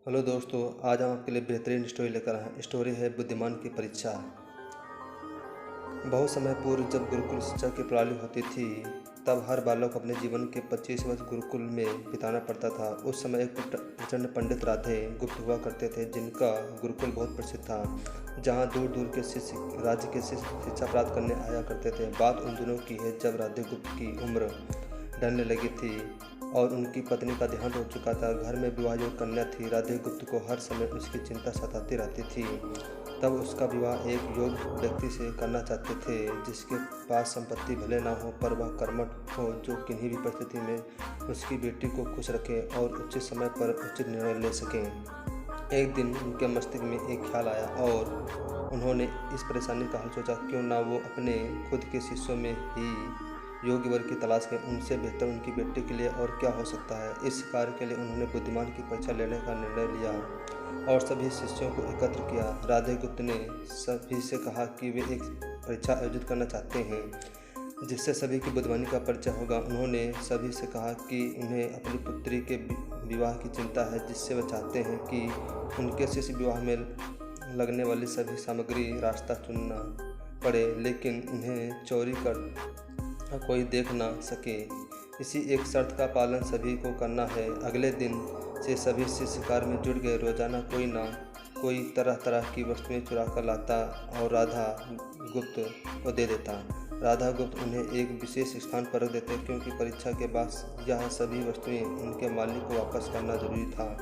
Hello दोस्तों, आज हम आपके लिए बेहतरीन स्टोरी लेकर आए हैं। स्टोरी है बुद्धिमान की परीक्षा। बहुत समय पूर्व जब गुरुकुल शिक्षा की प्रणाली होती थी, तब हर बालक को अपने जीवन के 25 वर्ष गुरुकुल में बिताना पड़ता था। उस समय एक प्रचंड पंडित राधे गुप्त हुआ करते थे, जिनका गुरुकुल बहुत प्रसिद्ध था, जहाँ दूर दूर के शिष्य राज्य के शिष्य शिक्षा प्राप्त करने आया करते थे। बात उन दिनों की है जब राधे गुप्त की उम्र ढलने लगी थी और उनकी पत्नी का देहांत हो चुका था। घर में विवाह योग्य कन्या थी। राधे गुप्त को हर समय उसकी चिंता सताती रहती थी। तब उसका विवाह एक योग्य व्यक्ति से करना चाहते थे, जिसके पास संपत्ति भले ना हो पर वह कर्मठ हो, जो किन्हीं भी परिस्थिति में उसकी बेटी को खुश रखे और उचित समय पर उचित निर्णय ले सके। एक दिन उनके मस्तिष्क में एक ख्याल आया और उन्होंने इस परेशानी का हल सोचा। क्यों ना वो अपने खुद के शिष्यों में ही योग्य वर की तलाश में उनसे बेहतर उनकी बेटी के लिए और क्या हो सकता है। इस कार्य के लिए उन्होंने बुद्धिमान की परीक्षा लेने का निर्णय लिया और सभी शिष्यों को एकत्र किया। राधे गुप्त ने सभी से कहा कि वे एक परीक्षा आयोजित करना चाहते हैं, जिससे सभी की बुद्धिमानी का परिचय होगा। उन्होंने सभी से कहा कि उन्हें अपनी पुत्री के विवाह की चिंता है, जिससे वे चाहते हैं कि उनके शिष्य विवाह में लगने वाली सभी सामग्री रास्ता चुनना पड़े, लेकिन उन्हें चोरी कर कोई देख ना सके। इसी एक शर्त का पालन सभी को करना है। अगले दिन से सभी शिष्य कार्य में जुट गए। रोजाना कोई ना कोई तरह तरह की वस्तुएं चुरा कर लाता और राधा गुप्त को दे देता। राधा गुप्त उन्हें एक विशेष स्थान पर रख देते, क्योंकि परीक्षा के बाद यह सभी वस्तुएं उनके मालिक को वापस करना जरूरी था,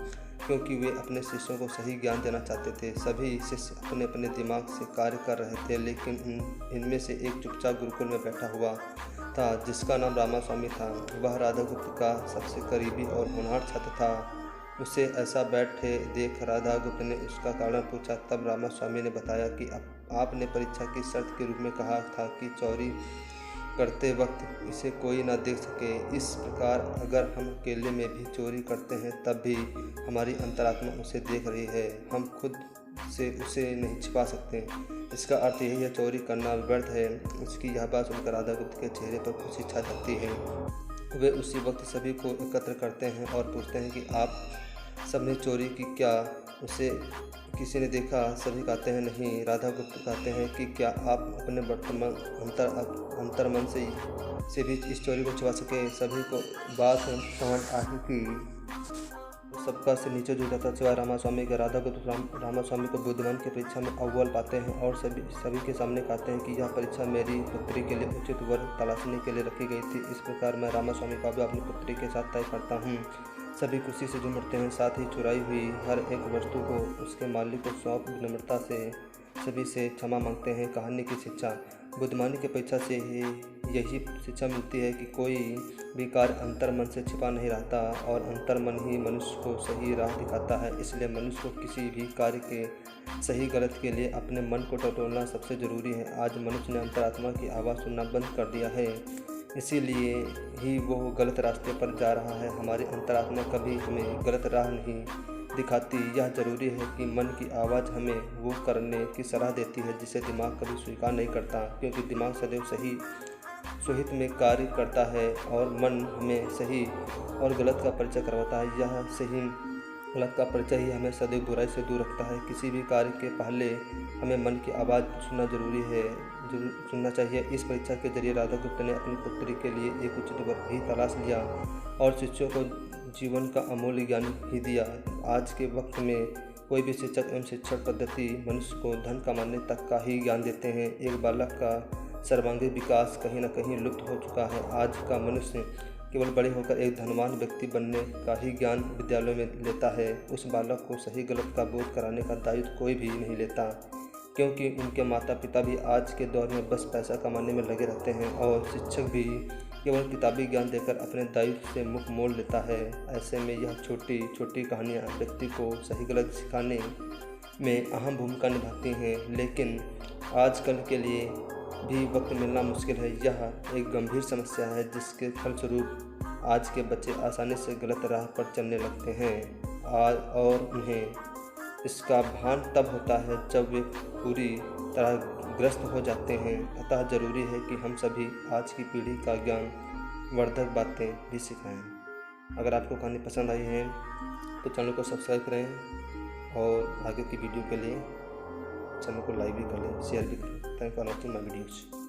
क्योंकि वे अपने शिष्यों को सही ज्ञान देना चाहते थे। सभी शिष्य अपने अपने दिमाग से कार्य कर रहे थे, लेकिन इनमें से एक चुपचाप गुरुकुल में बैठा हुआ था, जिसका नाम रामास्वामी था। वह राधा गुप्त का सबसे करीबी और होनहार छात्र था। उसे ऐसा बैठे देख राधा गुप्त ने उसका कारण पूछा। तब रामास्वामी ने बताया कि आपने परीक्षा की शर्त के रूप में कहा था कि चोरी करते वक्त इसे कोई ना देख सके। इस प्रकार अगर हम अकेले में भी चोरी करते हैं, तब भी हमारी अंतरात्मा उसे देख रही है। हम खुद से उसे नहीं छिपा सकते। इसका अर्थ यही है, चोरी करना व्यर्थ है। उसकी यह बात सुनकर राधा गुप्त के चेहरे पर खुशी छा जाती है। वे उसी वक्त सभी को एकत्र करते हैं और पूछते हैं कि आप सबने चोरी की क्या? उसे किसी ने देखा? सभी कहते हैं नहीं। राधा गुप्त कहते हैं कि क्या आप अपने वर्तमान अंतर्मन से भी इस चोरी को छुपा सके? सभी को बात समझ आई कि सबका से नीचे झुक जाता सिवाय रामास्वामी के। राधा गुप्त रामास्वामी को बुद्धिमान की परीक्षा में अव्वल पाते हैं और सभी के सामने कहते हैं कि यह परीक्षा मेरी पुत्री के लिए उचित वर तलाशने के लिए रखी गई थी। इस प्रकार मैं रामास्वामी का भी अपनी पुत्री के साथ तय करता हूँ। सभी खुशी से झूम उठते हैं। साथ ही चुराई हुई हर एक वस्तु को उसके मालिक को सौंप विनम्रता से सभी से क्षमा मांगते हैं। कहानी की शिक्षा। बुद्धिमानी की परीक्षा से यही शिक्षा मिलती है कि कोई भी कार्य अंतर्मन से छिपा नहीं रहता और अंतर्मन ही मनुष्य को सही राह दिखाता है। इसलिए मनुष्य को किसी भी कार्य के सही गलत के लिए अपने मन को टटोलना सबसे ज़रूरी है। आज मनुष्य ने अंतरात्मा की आवाज़ सुनना बंद कर दिया है, इसीलिए ही वो गलत रास्ते पर जा रहा है। हमारी अंतरात्मा कभी हमें गलत राह नहीं दिखाती। यह जरूरी है कि मन की आवाज़ हमें वो करने की सलाह देती है जिसे दिमाग कभी स्वीकार नहीं करता, क्योंकि दिमाग सदैव सही सुहित में कार्य करता है और मन हमें सही और गलत का परिचय करवाता है। यह सही गलत का परिचय ही हमें सदैव बुराई से दूर रखता है। किसी भी कार्य के पहले हमें मन की आवाज़ सुनना चाहिए। इस परीक्षा के जरिए राधा गुप्त ने अपनी पुत्री के लिए एक उचित वर भी तलाश लिया और शिष्यों को जीवन का अमूल्य ज्ञान ही दिया। आज के वक्त में कोई भी शिक्षक एवं शिक्षण पद्धति मनुष्य को धन कमाने तक का ही ज्ञान देते हैं। एक बालक का सर्वांगीण विकास कहीं न कहीं लुप्त हो चुका है। आज का मनुष्य केवल बड़े होकर एक धनवान व्यक्ति बनने का ही ज्ञान विद्यालयों में लेता है। उस बालक को सही गलत का बोध कराने का दायित्व कोई भी नहीं लेता, क्योंकि उनके माता पिता भी आज के दौर में बस पैसा कमाने में लगे रहते हैं और शिक्षक भी केवल किताबी ज्ञान देकर अपने दायित्व से मुख मोड़ लेता है। ऐसे में यह छोटी छोटी कहानियाँ व्यक्ति को सही गलत सिखाने में अहम भूमिका निभाती हैं, लेकिन आजकल के लिए भी वक्त मिलना मुश्किल है। यह एक गंभीर समस्या है, जिसके फलस्वरूप आज के बच्चे आसानी से गलत राह पर चलने लगते हैं और उन्हें इसका भान तब होता है जब वे पूरी तरह ग्रस्त हो जाते हैं। अतः ज़रूरी है कि हम सभी आज की पीढ़ी का ज्ञान वर्धक बातें भी सिखाएं। अगर आपको कहानी पसंद आई है तो चैनल को सब्सक्राइब करें और आगे की वीडियो के लिए चैनल को लाइक भी कर लें, शेयर भी करें। Thank for watching my videos.